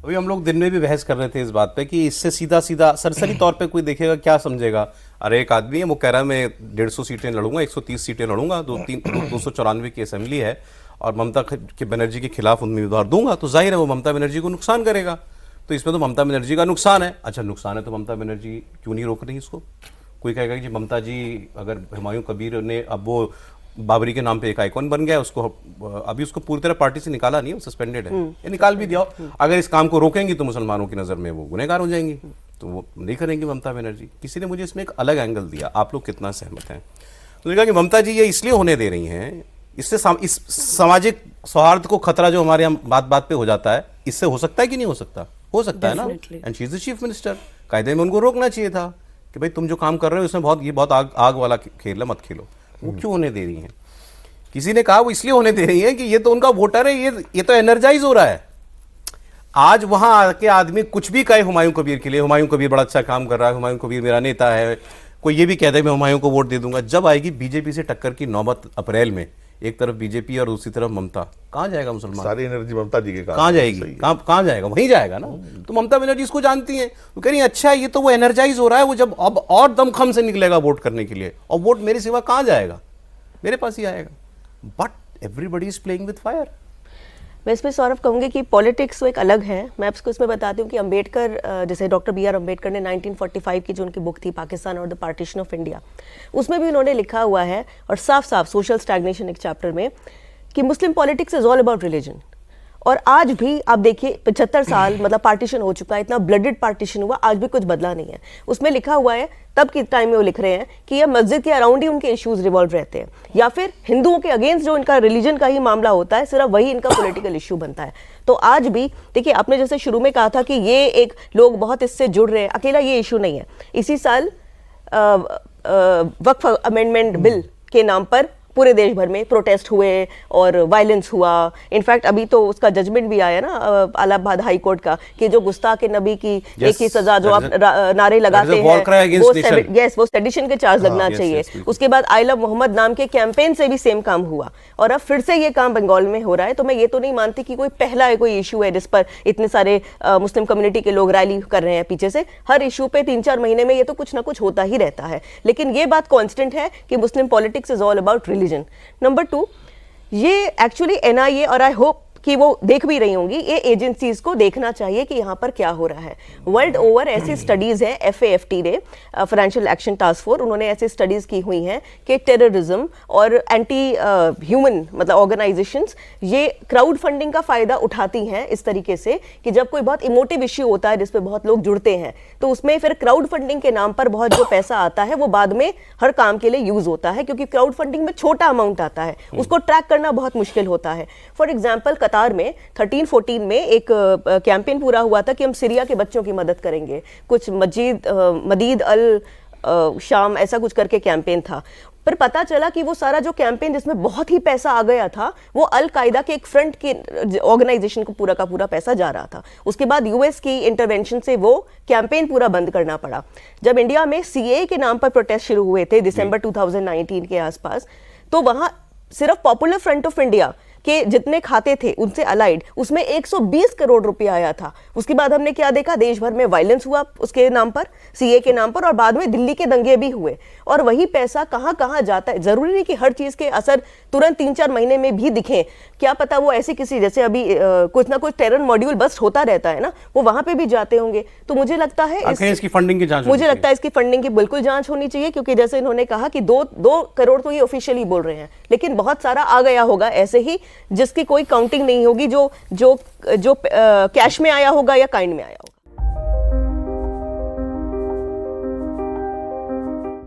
अभी हम लोग दिन में भी बहस कर रहे थे इस बात पे कि इससे सीधा सीधा सरसरी तौर पे कोई देखेगा क्या समझेगा, अरे एक आदमी है वो कह रहा है मैं 150 सीटें लड़ूंगा, 130 सीटें लड़ूंगा, 294 की असेंबली है और ममता बनर्जी के खिलाफ उम्मीदवार दूंगा, तो जाहिर है वो ममता बनर्जी को नुकसान करेगा। तो इसमें तो ममता बनर्जी का नुकसान है। अच्छा नुकसान है तो ममता बनर्जी क्यों नहीं रोक रही इसको? कोई कहेगा कि ममता जी अगर हुमायूं कबीर ने, अब वो बाबरी के नाम पे एक आइकॉन बन गया है, उसको अभी उसको पूरी तरह पार्टी से निकाला नहीं है, सस्पेंडेड है, ये निकाल भी दिया। अगर इस काम को रोकेंगी तो मुसलमानों की नज़र में वो गुनहगार हो जाएंगी, तो वो नहीं करेंगी ममता बनर्जी। किसी ने मुझे इसमें एक अलग एंगल दिया, आप लोग कितना सहमत हैं? तो कहा कि ममता जी ये इसलिए होने दे रही हैं, इससे इस सामाजिक सौहार्द को खतरा जो हमारे यहाँ बात बात पे हो जाता है, इससे हो सकता है कि नहीं हो सकता? हो सकता है ना। And she is the chief minister, कायदे में उनको रोकना चाहिए था कि भाई तुम जो काम कर रहे हो इसमें बहुत आग वाला खेल है, मत खेलो। वो क्यों होने दे रही हैं? किसी ने कहा वो इसलिए होने दे रही है कि ये तो उनका वोटर है, ये तो एनर्जाइज हो रहा है। आज वहां आके आदमी कुछ भी कहे हुमायूं कबीर के लिए, हुमायूं कबीर बड़ा अच्छा काम कर रहा है, हुमायूं कबीर मेरा नेता है, कोई ये भी कहता है मैं हुमायूं को वोट दे दूंगा। जब आएगी बीजेपी से टक्कर की नौबत अप्रैल में, एक तरफ बीजेपी और दूसरी तरफ ममता, कहां जाएगा मुसलमान? सारी एनर्जी ममता जी के कहां जाएगी? कहां जाएगा? वहीं जाएगा ना। तो ममता बनर्जी इसको जानती है, वो कह रही है अच्छा ये तो वो एनर्जाइज हो रहा है, वो जब अब और दमखम से निकलेगा वोट करने के लिए, और वोट मेरे सिवा कहां जाएगा, मेरे पास ही आएगा। But everybody is playing with fire. मैं इसमें सौरभ कहूँगी कि पॉलिटिक्स तो एक अलग है। मैं आपको इसमें बताती हूँ कि अंबेडकर, जैसे डॉक्टर बी आर अम्बेडकर ने 1945 की जो उनकी बुक थी पाकिस्तान और द पार्टीशन ऑफ इंडिया, उसमें भी उन्होंने लिखा हुआ है और साफ साफ सोशल स्टैग्नेशन एक चैप्टर में, कि Muslim politics is all about religion. और आज भी आप देखिए 75 साल मतलब पार्टीशन हो चुका है, इतना ब्लडेड पार्टीशन हुआ, आज भी कुछ बदला नहीं है। उसमें लिखा हुआ है, तब के टाइम में वो लिख रहे हैं कि ये मस्जिद के अराउंड ही उनके इश्यूज रिवॉल्व रहते हैं, या फिर हिंदुओं के अगेंस्ट जो इनका रिलीजन का ही मामला होता है, सिर्फ वही इनका पॉलिटिकल इश्यू बनता है। तो आज भी देखिए, आपने जैसे शुरू में कहा था कि ये एक लोग बहुत इससे जुड़ रहे हैं, अकेला ये इशू नहीं है। इसी साल वक्फ अमेंडमेंट बिल के नाम पर पूरे देश भर में प्रोटेस्ट हुए और वायलेंस हुआ। इनफैक्ट अभी तो उसका जजमेंट भी आया ना इलाहाबाद हाई कोर्ट का, कि जो गुस्ताख नबी की एक ही सजा जो आप नारे लगाते हैं वो सेडिशन के चार्ज लगना चाहिए। उसके बाद आई लव मोहम्मद नाम के कैंपेन से भी सेम काम हुआ, और अब फिर से ये काम बंगाल में हो रहा है। तो मैं ये तो नहीं मानती कि कोई पहला कोई इशू है जिस पर इतने सारे मुस्लिम कम्युनिटी के लोग रैली कर रहे हैं पीछे से। हर इशू पे 3-4 महीने में ये तो कुछ ना कुछ होता ही रहता है, लेकिन ये बात कॉन्स्टेंट है कि Muslim politics is all about religion. Number 2, ये एक्चुअली एनआईए, और आई होप कि वो देख भी रही होंगी, ये एजेंसीज को देखना चाहिए कि यहाँ पर क्या हो रहा है। वर्ल्ड ओवर ऐसी स्टडीज है, FAFT ने, फाइनेंशियल एक्शन टास्क फोर्स, उन्होंने ऐसी स्टडीज की हुई हैं कि टेररिज्म और एंटी ह्यूमन मतलब ऑर्गेनाइजेशंस ये क्राउड फंडिंग का फायदा उठाती हैं इस तरीके से कि जब कोई बहुत इमोटिव इश्यू होता है जिसपे बहुत लोग जुड़ते हैं, तो उसमें फिर क्राउड फंडिंग के नाम पर बहुत जो पैसा आता है वो बाद में हर काम के लिए यूज होता है, क्योंकि क्राउड फंडिंग में छोटा अमाउंट आता है, उसको ट्रैक करना बहुत मुश्किल होता है। फॉर एग्जाम्पल कतार में 13-14 में एक कैंपेन पूरा हुआ था कि हम सीरिया के बच्चों की मदद करेंगे, कुछ मदीद अल शाम ऐसा कुछ करके कैंपेन था। पर पता चला कि वो सारा जो कैंपेन जिसमें बहुत ही पैसा आ गया था, वो अल कायदा के एक फ्रंट के ऑर्गेनाइजेशन को पूरा का पूरा पैसा जा रहा था। उसके बाद यूएस की इंटरवेंशन से वो कैंपेन पूरा बंद करना पड़ा। जब इंडिया में CAA के नाम पर प्रोटेस्ट शुरू हुए थे दिसंबर 2019 के आसपास, तो वहां सिर्फ पॉपुलर फ्रंट ऑफ इंडिया के जितने खाते थे उनसे अलाइड, उसमें 120 करोड़ रुपया आया था। उसके बाद हमने क्या देखा, देश भर में वायलेंस हुआ उसके नाम पर, CAA के नाम पर, और बाद में दिल्ली के दंगे भी हुए। और वही पैसा कहां कहां जाता है। जरूरी नहीं कि हर चीज के असर तुरंत 3-4 महीने में भी दिखे, क्या पता वो ऐसी किसी, जैसे अभी कुछ ना कुछ टेरर मॉड्यूल बस्ट होता रहता है ना, वो वहां पे भी जाते होंगे। तो मुझे लगता है इसकी फंडिंग की जांच, मुझे लगता है इसकी फंडिंग की बिल्कुल जांच होनी चाहिए, क्योंकि जैसे इन्होंने कहा कि 2 करोड़ तो ये ऑफिशियली बोल रहे हैं, लेकिन बहुत सारा आ गया होगा ऐसे ही जिसकी कोई काउंटिंग नहीं होगी, जो कैश में आया होगा या काइंड में आया।